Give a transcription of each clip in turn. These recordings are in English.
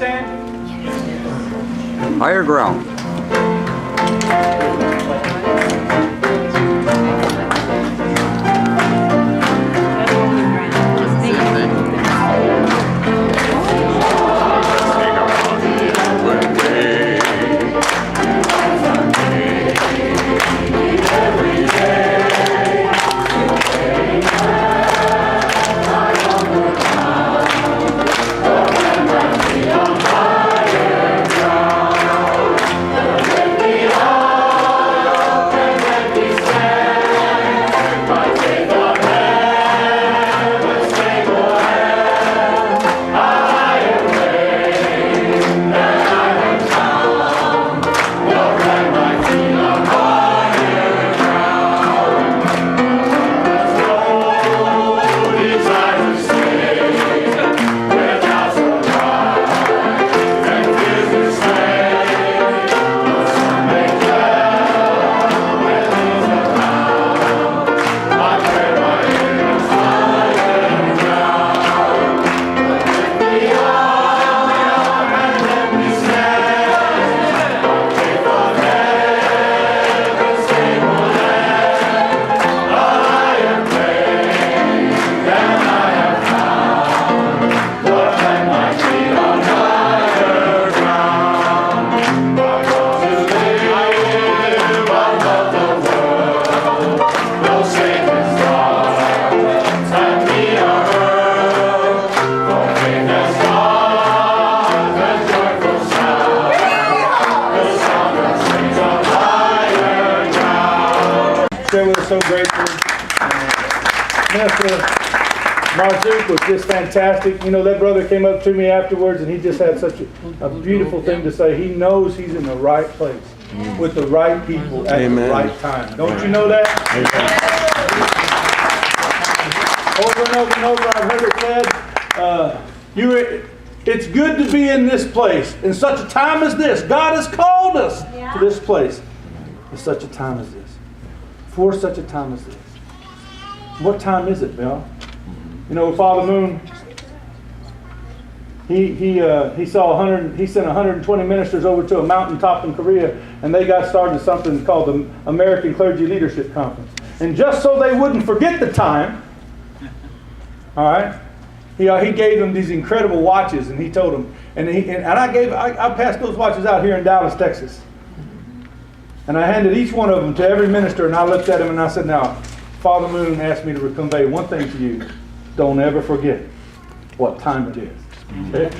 stand? Higher ground. So grateful. Minister Marzouk was just fantastic. You know, that brother came up to me afterwards and he just had such a beautiful thing to say. He knows he's in the right place with the right people at the right time. Don't you know that? Over and over and over, I've heard it said, it's good to be in this place in such a time as this. God has called us to this place in such a time as this. For such a time as this. What time is it, Bill? You know, Father Moon, he sent 120 ministers over to a mountaintop in Korea, and they got started something called the American Clergy Leadership Conference. And just so they wouldn't forget the time, all right, he gave them these incredible watches, and he told them, and I passed those watches out here in Dallas, Texas. And I handed each one of them to every minister, and I looked at him and I said, now, Father Moon asked me to convey one thing to you. Don't ever forget what time it is. Okay?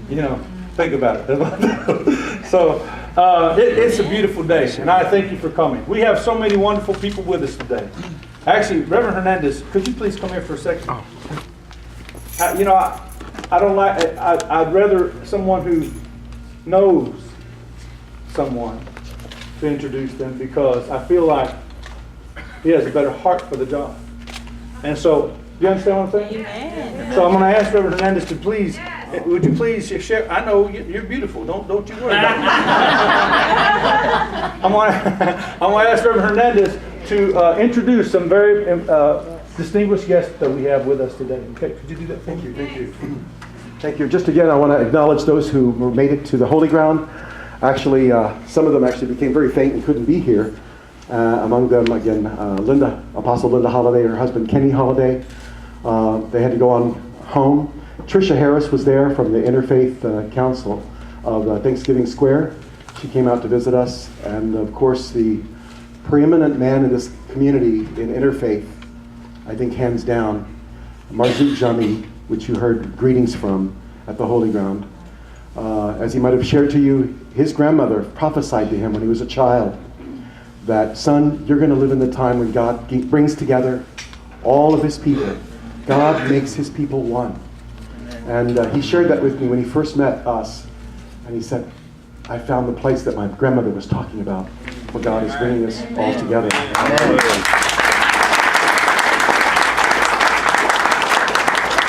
You know, think about it. So, it's a beautiful day, and I thank you for coming. We have so many wonderful people with us today. Actually, Reverend Hernandez, could you please come here for a second? You know, I'd rather someone who knows someone to introduce them, because I feel like he has a better heart for the job. And so, do you understand what I'm saying? Amen. So I'm going to ask Reverend Hernandez to please, would you please share? I know you're beautiful. Don't you worry about it. I'm going to ask Reverend Hernandez to introduce some very distinguished guests that we have with us today. Okay, could you do that? Thank you. Thank you. Just again, I want to acknowledge those who made it to the Holy Ground. Actually, some of them actually became very faint and couldn't be here. Among them, again, Apostle Linda Holliday, her husband Kenny Holliday. They had to go on home. Tricia Harris was there from the Interfaith Council of Thanksgiving Square. She came out to visit us. And of course, the preeminent man in this community in interfaith, I think hands down, Marzouk Jami, which you heard greetings from at the Holy Ground. As he might have shared to you, his grandmother prophesied to him when he was a child that, son, you're going to live in the time when God brings together all of his people. God makes his people one. And he shared that with me when he first met us. And he said, I found the place that my grandmother was talking about, where God is bringing us all together.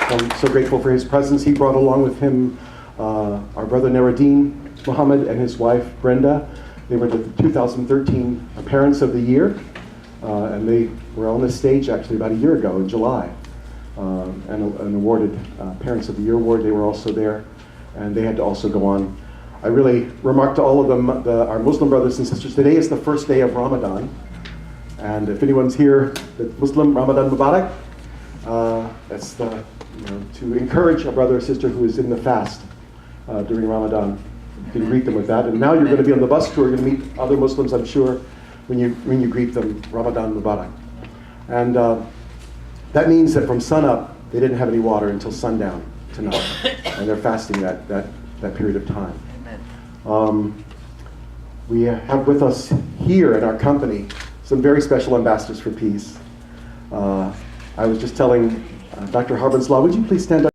I'm so grateful for his presence. He brought along with him our brother Naradine Muhammad and his wife Brenda. They were the 2013 Parents of the Year, and they were on this stage actually about a year ago in July. and awarded Parents of the Year Award. They were also there, and they had to also go on. I really remarked to all of them, our Muslim brothers and sisters, today is the first day of Ramadan. And if anyone's here, the Muslim, Ramadan Mubarak. That's to encourage a brother or sister who is in the fast during Ramadan. You can greet them with that. And now you're going to be on the bus tour. You're going to meet other Muslims, I'm sure, when you greet them, Ramadan Mubarak. And that means that from sunup, they didn't have any water until sundown tonight. And they're fasting that period of time. We have with us here in our company some very special ambassadors for peace. I was just telling Dr. Harbinslaw, would you please stand up?